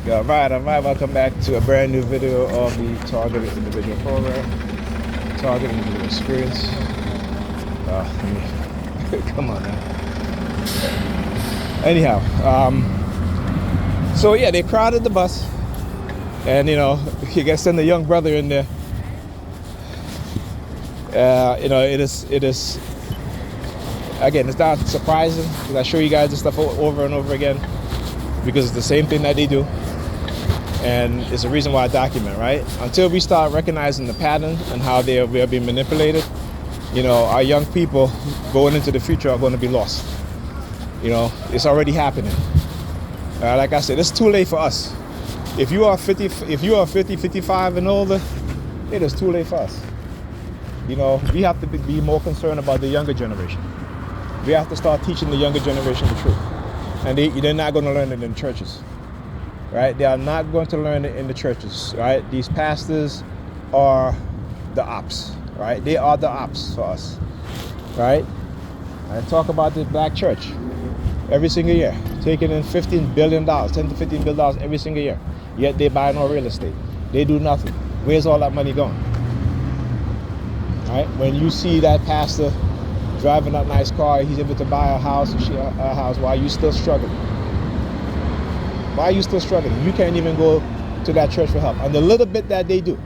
All right. Welcome back to a brand new video of the Targeted Individual Program, Targeted Individual Experience. Come on now. Anyhow, so yeah, they crowded the bus, and you got to send a young brother in there. It is. Again, it's not surprising because I show you guys this stuff over and over again because it's the same thing that they do. And it's the reason why I document, right? Until we start recognizing the pattern and how we are being manipulated, our young people going into the future are going to be lost. It's already happening. Like I said, it's too late for us. If you are 50, 55 and older, it is too late for us. We have to be more concerned about the younger generation. We have to start teaching the younger generation the truth. And they're not going to learn it in churches. Right? They are not going to learn it in the churches, right? These pastors are the ops, right? They are the ops for us, right? I talk about the black church every single year, taking in $15 billion, $10 to $15 billion every single year. Yet they buy no real estate. They do nothing. Where's all that money going? Right? When you see that pastor driving that nice car, he's able to buy a house, while you still struggling. Why are you still struggling? You can't even go to that church for help. And the little bit that they do,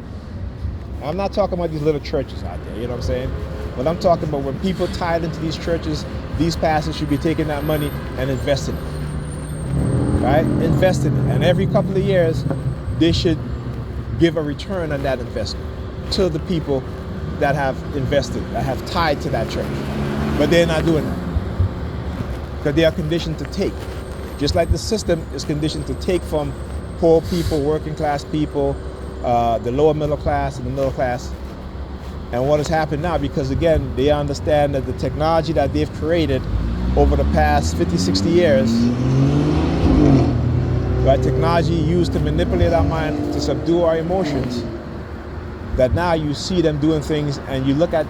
I'm not talking about these little churches out there, you know what I'm saying? But I'm talking about when people tied into these churches, these pastors should be taking that money and investing it, right? Investing it. And every couple of years, they should give a return on that investment to the people that have invested, that have tied to that church. But they're not doing that because they are conditioned to take. Just like the system is conditioned to take from poor people, working class people, the lower middle class and the middle class. And what has happened now, because again, they understand that the technology that they've created over the past 50, 60 years, right, technology used to manipulate our mind, to subdue our emotions, that now you see them doing things and you look at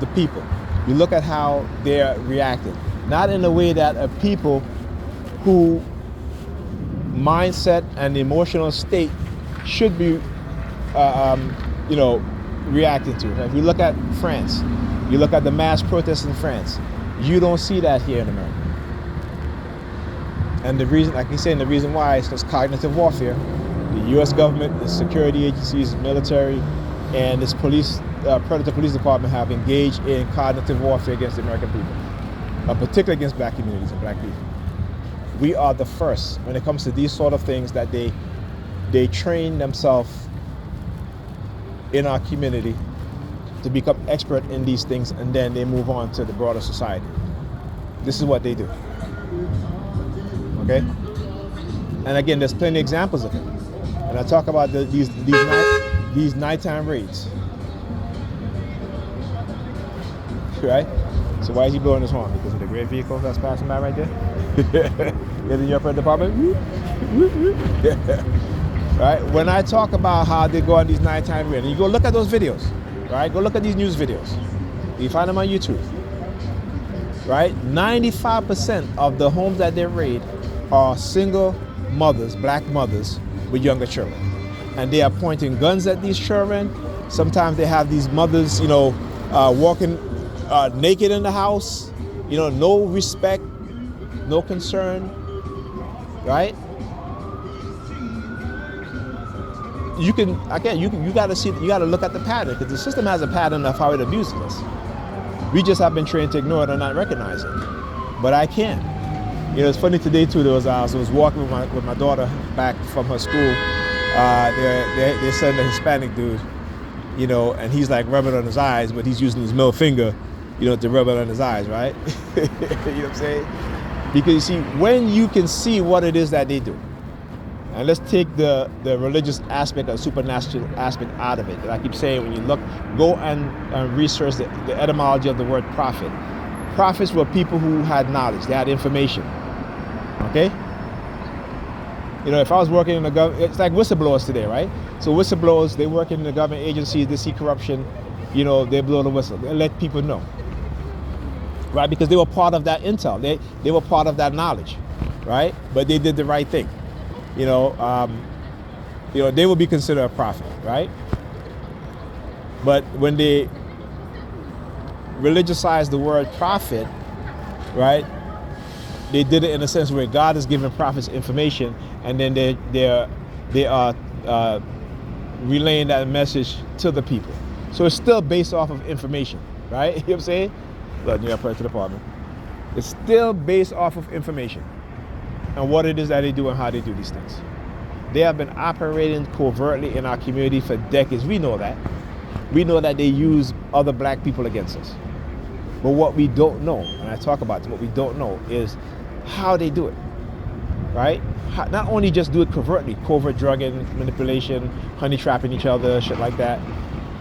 the people, you look at how they're reacting. Not in a way that a people who mindset and emotional state should be, reacting to. If you look at France, you look at the mass protests in France, you don't see that here in America. And the reason, like he's saying, the reason why is because cognitive warfare. The U.S. government, its security agencies, military, and its police, Predator Police Department have engaged in cognitive warfare against the American people, particularly against black communities and black people. We are the first when it comes to these sort of things that they train themselves in our community to become expert in these things, and then they move on to the broader society. This is what they do. Okay? And again, there's plenty of examples of it. And I talk about these nighttime raids. Right? So why is he blowing his horn? Because of the great vehicle that's passing by right there? In your department? Right? When I talk about how they go on these nighttime raids, and you go look at those videos, right? Go look at these news videos. You find them on YouTube. Right? 95% of the homes that they raid are single mothers, black mothers with younger children. And they are pointing guns at these children. Sometimes they have these mothers, walking naked in the house, no respect, no concern, right? You gotta look at the pattern, because the system has a pattern of how it abuses us. We just have been trained to ignore it and not recognize it. But I can. It's funny today too. I was walking with my daughter back from her school. They sent a Hispanic dude, and he's like rubbing on his eyes, but he's using his middle finger, to rub it on his eyes, right? You know what I'm saying? Because you see, when you can see what it is that they do, and let's take the religious aspect or supernatural aspect out of it. And I keep saying, when you go and research the etymology of the word prophet. Prophets were people who had knowledge, they had information. Okay? If I was working in the government, it's like whistleblowers today, right? So whistleblowers, they work in the government agencies, they see corruption, they blow the whistle, they let people know. Right? Because they were part of that intel, they were part of that knowledge, right? But they did the right thing. they will be considered a prophet, right? But when they religiousize the word prophet, right, they did it in a sense where God is giving prophets information, and then they are relaying that message to the people. So it's still based off of information, right? You know what I'm saying? Look, you got to put it to the department. It's still based off of information and what it is that they do and how they do these things. They have been operating covertly in our community for decades. We know that. We know that they use other black people against us. But what we don't know, and I talk about this, what we don't know is how they do it, right? Not only just do it covertly, covert drugging, manipulation, honey trapping each other, shit like that,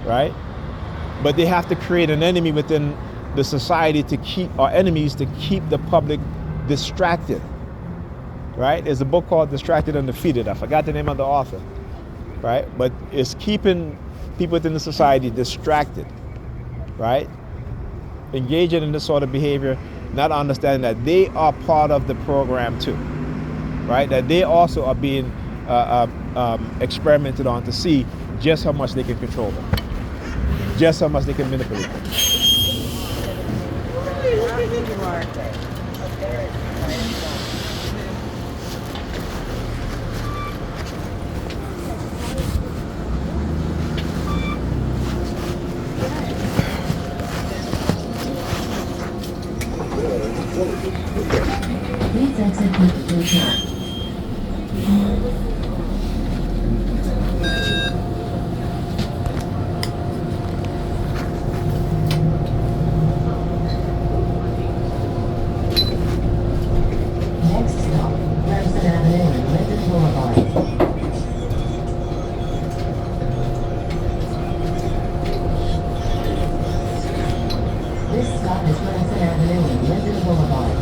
right? But they have to create an enemy within the society to keep, or enemies to keep the public distracted, right? There's a book called Distracted and Defeated. I forgot the name of the author, right? But it's keeping people within the society distracted, right? Engaging in this sort of behavior, not understanding that they are part of the program too, right? That they also are being experimented on to see just how much they can control them, just how much they can manipulate them. Please exit the track. Next stop, Clemson Avenue and Linden Boulevard. This stop is Clemson Avenue and Linden Boulevard.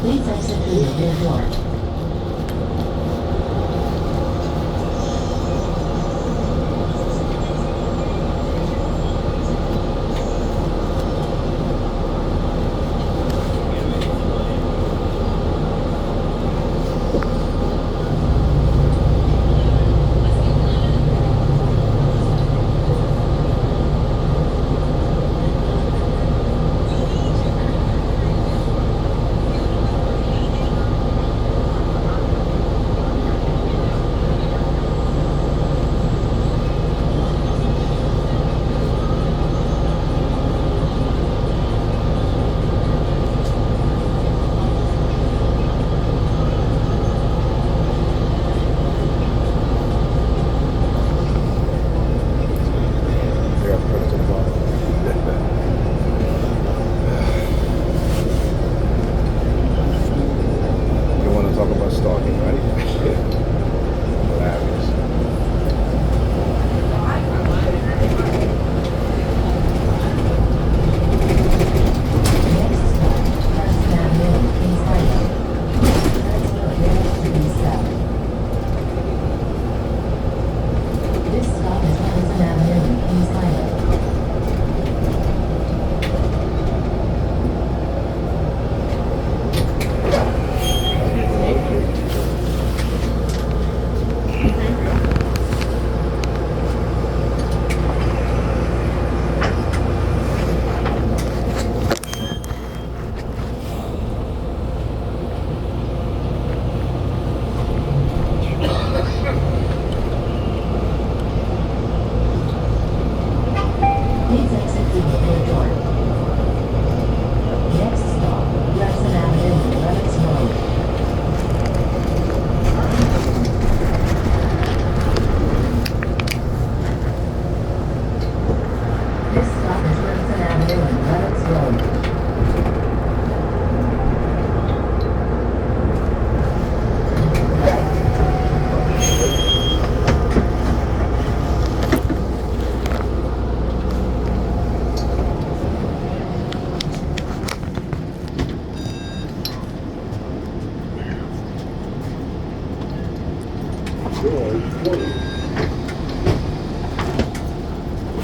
Please exit through the rear door.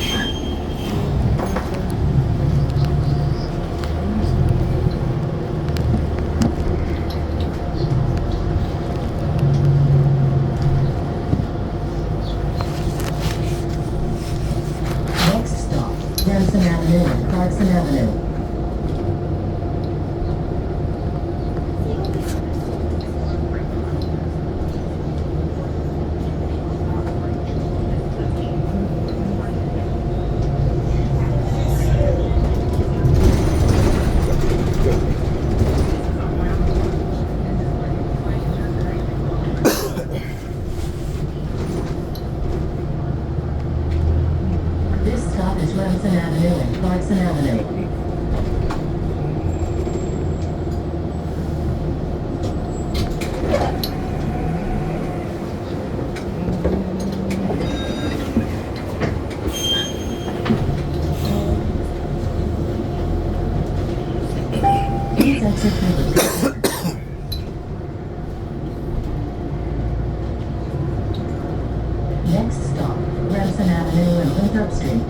Next stop, Denison Avenue and Clarkson Avenue. This stop is Remsen Avenue and Clarkson Avenue. Please exit through the door. Next stop, Remsen Avenue and Winthrop Street.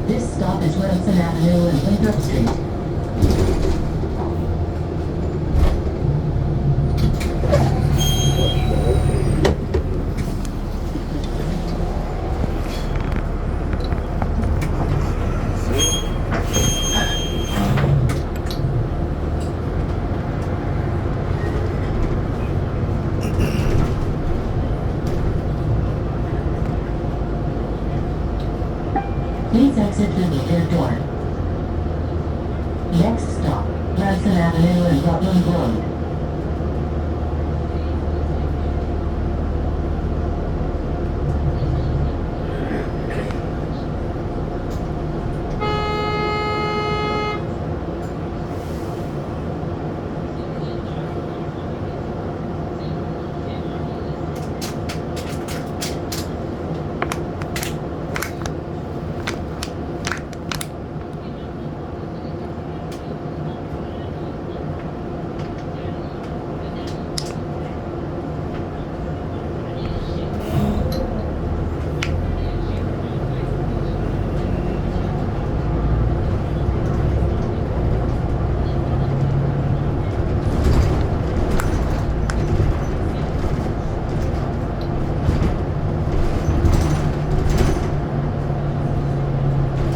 This stop is Remsen Avenue and Winthrop Street. Please exit through the rear door. Next stop, Remsen Avenue and Rutland Road.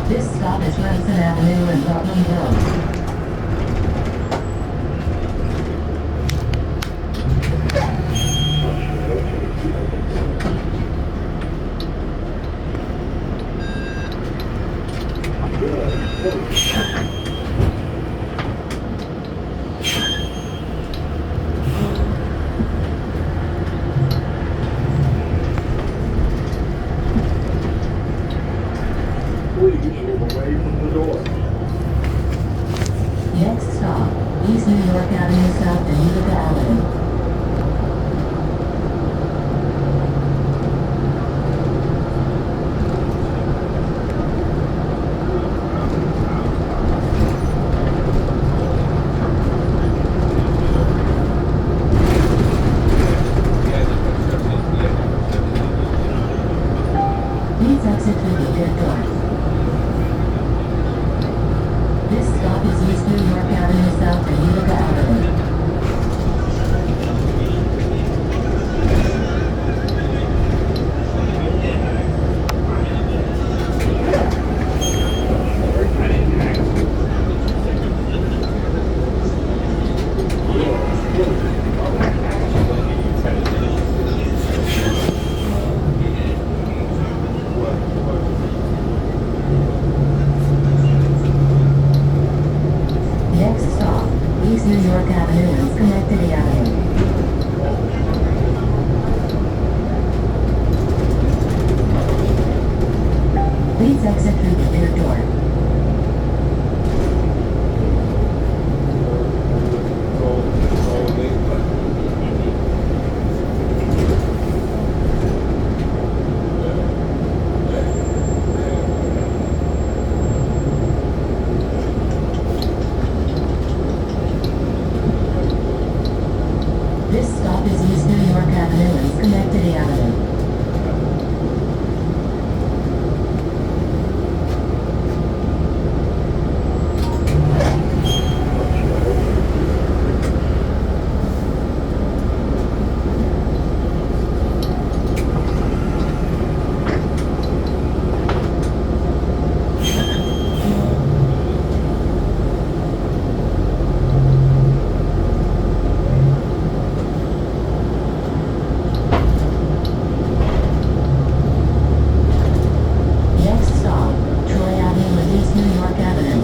This stop is Remsen Avenue and Rutland Road. Please move away from the door. Next stop, East New York Avenue South and Utica Avenue. Please exit through the rear door. This stop is East New York Avenue South and Utica Avenue. Please exit through the rear door. This stop is East New York Avenue and Schenectady Avenue. Next stop, Troy Avenue and East New York Avenue.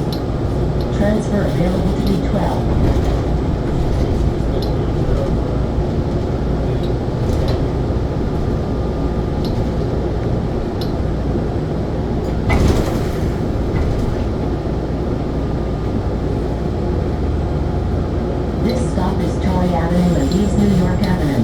Transfer available to B12. This stop is Troy Avenue and East New York Avenue.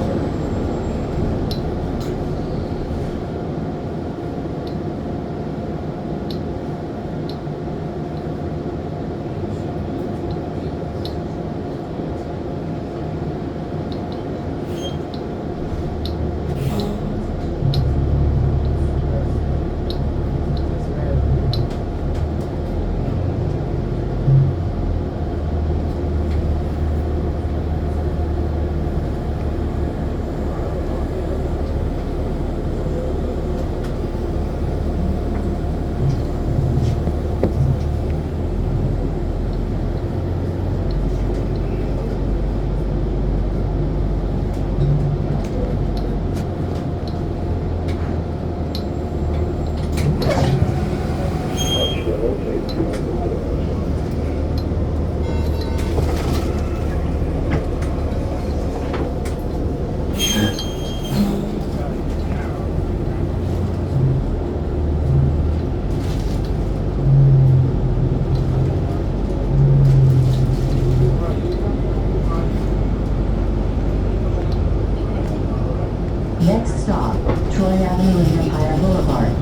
Next stop, Troy Avenue and Empire Boulevard.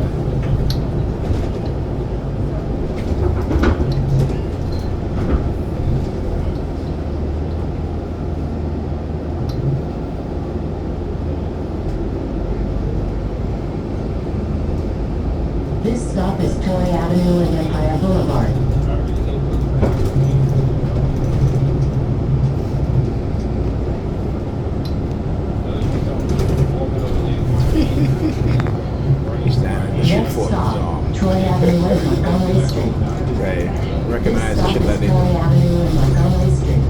This stop is Troy Avenue and Empire Boulevard. He's down in the shoot Next for stop, Troy Avenue and Montgomery Street. right. Recognize the This shit stop that is they Troy Avenue and Montgomery Street.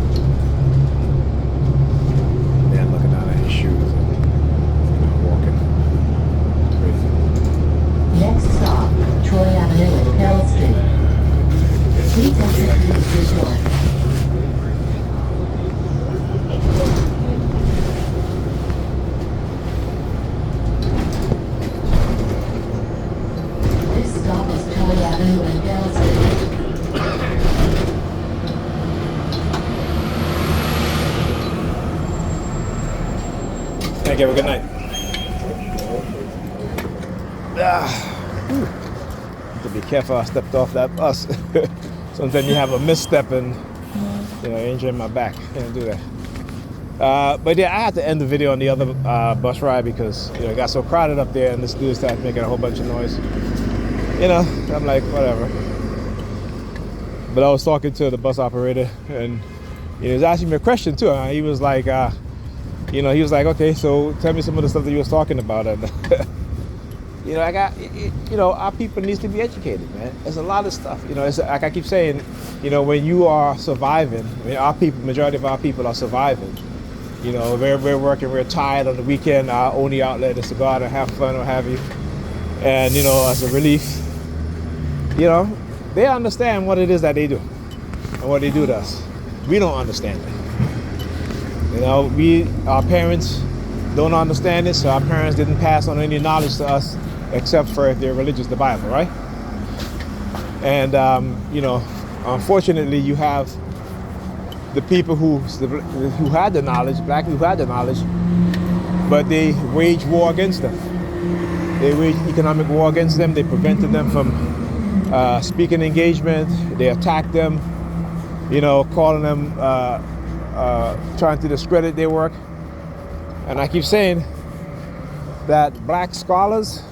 man looking down at his shoes and walking. Crazy. Next stop, Troy Avenue and Carroll Street. Please exit through the rear door. This stop is Troy Avenue and Carroll Street. Thank you. Have a good night. Have to be careful. I stepped off that bus. Sometimes you have a misstep and injure my back. Can't do that. But yeah, I had to end the video on the other bus ride because it got so crowded up there, and this dude started making a whole bunch of noise. I'm like, whatever. But I was talking to the bus operator, and he was asking me a question too. He was like, he was like, okay, so tell me some of the stuff that you was talking about. And our people needs to be educated, man. There's a lot of stuff. It's like I keep saying, when you are surviving, our people, majority of our people are surviving. We're working, we're tired on the weekend. Our only outlet is to go out and have fun or have you. And as a relief, they understand what it is that they do and what they do to us. We don't understand it. Our parents don't understand it, so our parents didn't pass on any knowledge to us except for if they're religious, the Bible, right? And unfortunately, you have the people who had the knowledge, black people who had the knowledge, but they wage war against them. They waged economic war against them. They prevented them from speaking engagement. They attacked them, calling them, trying to discredit their work. And I keep saying that black scholars,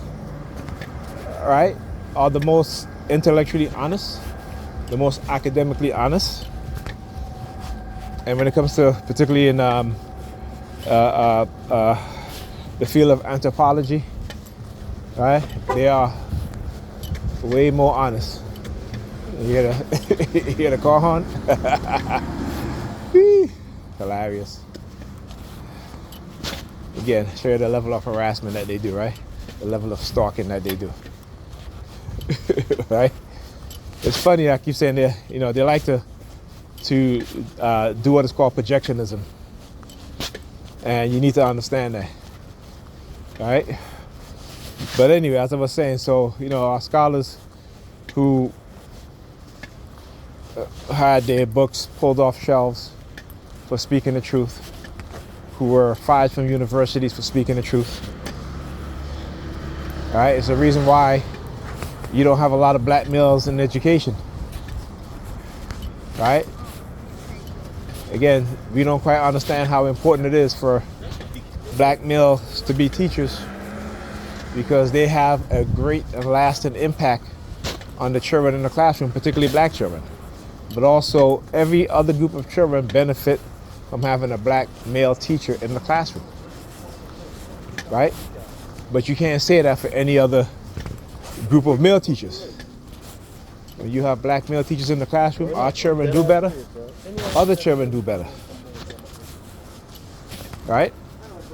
right, are the most intellectually honest, the most academically honest. And when it comes to, particularly in the field of anthropology, right, they are way more honest. You hear the car horn? Hilarious. Again, show you the level of harassment that they do, right? The level of stalking that they do. Right? It's funny, I keep saying they like to do what is called projectionism. And you need to understand that. Right? But anyway, as I was saying, so, our scholars who had their books pulled off shelves for speaking the truth, who were fired from universities for speaking the truth. All right, it's the reason why you don't have a lot of black males in education. Right? Again, we don't quite understand how important it is for black males to be teachers, because they have a great and lasting impact on the children in the classroom, particularly black children. But also every other group of children benefit from having a black male teacher in the classroom, right? But you can't say that for any other group of male teachers. When you have black male teachers in the classroom, our children do better, other children do better, right?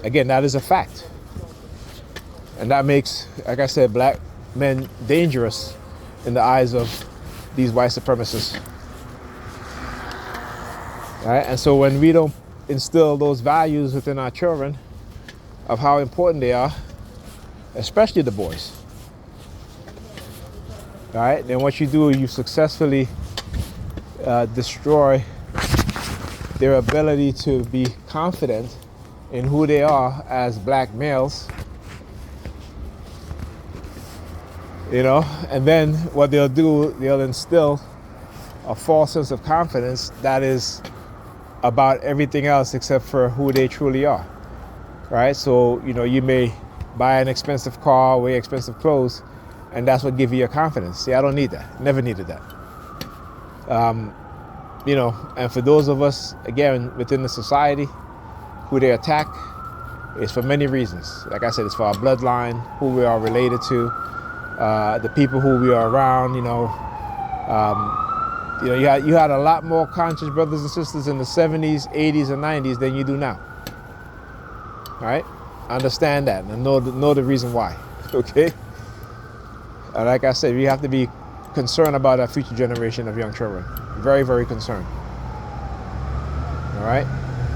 Again, that is a fact. And that makes, like I said, black men dangerous in the eyes of these white supremacists. Right? And so when we don't instill those values within our children of how important they are, especially the boys, right? Then what you do, you successfully destroy their ability to be confident in who they are as black males. And then what they'll do, they'll instill a false sense of confidence that is about everything else except for who they truly are, right? So, you may buy an expensive car, wear expensive clothes, and that's what gives you your confidence. See, I don't need that. Never needed that. And for those of us, again, within the society, who they attack, is for many reasons. Like I said, it's for our bloodline, who we are related to, the people who we are around. You had a lot more conscious brothers and sisters in the 70s, 80s, and 90s than you do now. All right? Understand that and know the reason why. Okay? And like I said, we have to be concerned about our future generation of young children. Very, very concerned. All right?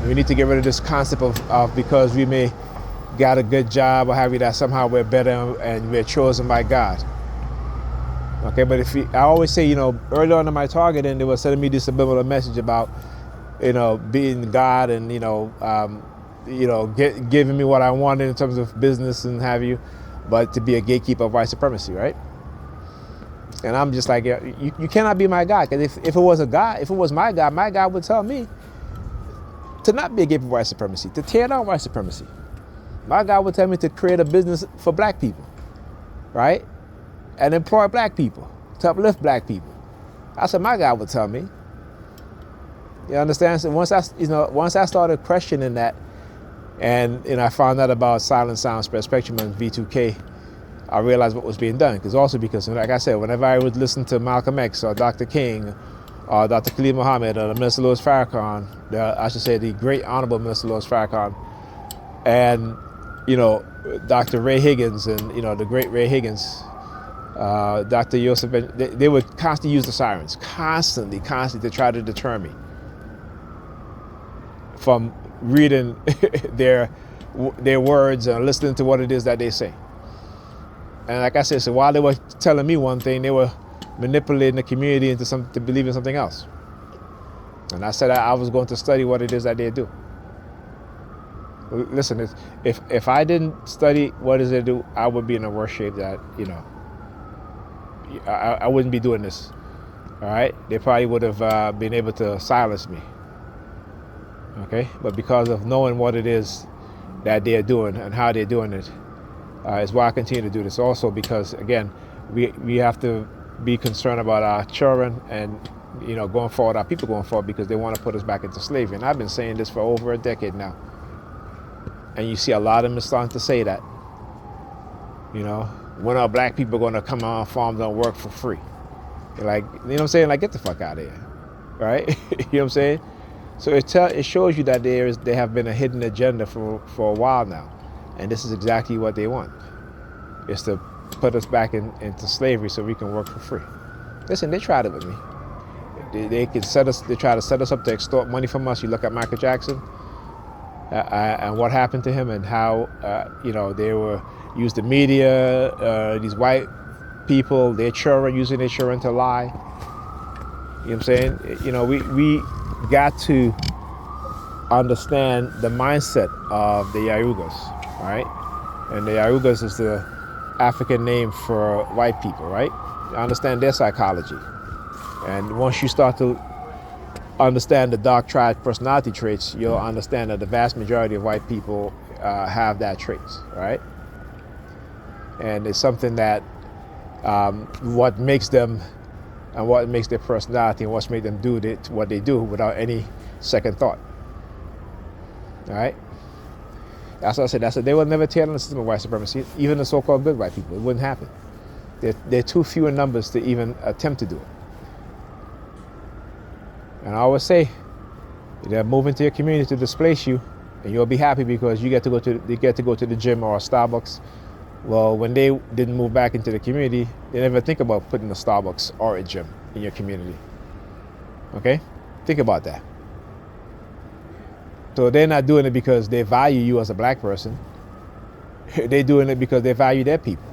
We need to get rid of this concept of because we may got a good job or have you, that somehow we're better and we're chosen by God. Okay, but I always say, early on in my targeting, they were sending me this subliminal message about, being God and, giving me what I wanted in terms of business and have you, but to be a gatekeeper of white supremacy, right? And I'm just like, you cannot be my God, because if it was a God, if it was my God would tell me to not be a gatekeeper of white supremacy, to tear down white supremacy. My God would tell me to create a business for black people, right? And employ black people, to uplift black people. That's what my God would tell me. You understand? So once I started questioning that, and I found out about silent sound spread spectrum and V2K, I realized what was being done. Because, like I said, whenever I would listen to Malcolm X or Dr. King or Dr. Khalid Muhammad or Minister Louis Farrakhan, the great honorable Minister Louis Farrakhan, and Dr. Ray Higgins and the great Ray Higgins, Dr. Yosef, they would constantly use the sirens, constantly to try to deter me from reading their words and listening to what it is that they say. And like I said, so while they were telling me one thing, they were manipulating the community into to believe in something else. And I said I was going to study what it is that they do. Listen, if I didn't study what it is they do, I would be in a worse shape that, you know, I wouldn't be doing this. All right? They probably would have been able to silence me. Okay? But because of knowing what it is that they're doing and how they're doing it, is why I continue to do this. Also because, again, we have to be concerned about our children and, you know, going forward, our people going forward, because they want to put us back into slavery. And I've been saying this for over a decade now. And you see a lot of them starting to say that. You know, when are black people going to come on farms and work for free? You're like, you know what I'm saying? Like, get the fuck out of here. Right? You know what I'm saying? So it shows you that there have been a hidden agenda for a while now. And this is exactly what they want. It's to put us back into slavery so we can work for free. Listen, they tried it with me. They try to set us up to extort money from us. You look at Michael Jackson and what happened to him, and how you know, they were used the media, these white people, their children, using their children to lie. You know what I'm saying? You know, we got to understand the mindset of the Yarugas, right? And the Yarugas is the African name for white people, right? You understand their psychology. And once you start to understand the dark triad personality traits, you'll understand that the vast majority of white people have that traits, right? And it's something that what makes them and what makes their personality and what's made them do what they do without any second thought. All right? That's what I said. They will never tear down the system of white supremacy, even the so-called good white people. It wouldn't happen. They're too few in numbers to even attempt to do it. And I always say, they're moving to your community to displace you, and you'll be happy because you get to go to the gym or a Starbucks. Well, when they didn't move back into the community, they never think about putting a Starbucks or a gym in your community. Okay? Think about that. So they're not doing it because they value you as a black person. They're doing it because they value their people.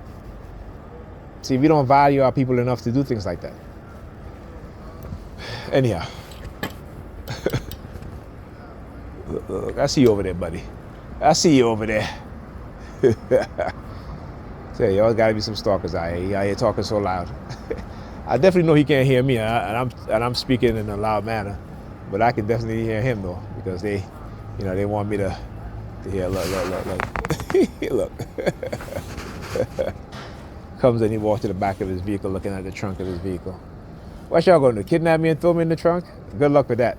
See, we don't value our people enough to do things like that. Anyhow. Look, I see you over there, buddy. I see you over there. Say, y'all gotta be some stalkers out here. He out here talking so loud. I definitely know he can't hear me, and I'm speaking in a loud manner, but I can definitely hear him though, because they want me to hear. Look. Comes and he walks to the back of his vehicle, looking at the trunk of his vehicle. What y'all gonna do? Kidnap me and throw me in the trunk? Good luck with that.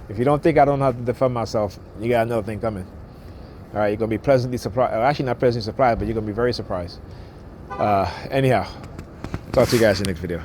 If you don't think I don't have to defend myself, you got another thing coming. All right, you're gonna be pleasantly surprised. Actually, not pleasantly surprised, but you're gonna be very surprised. Anyhow, talk to you guys in the next video.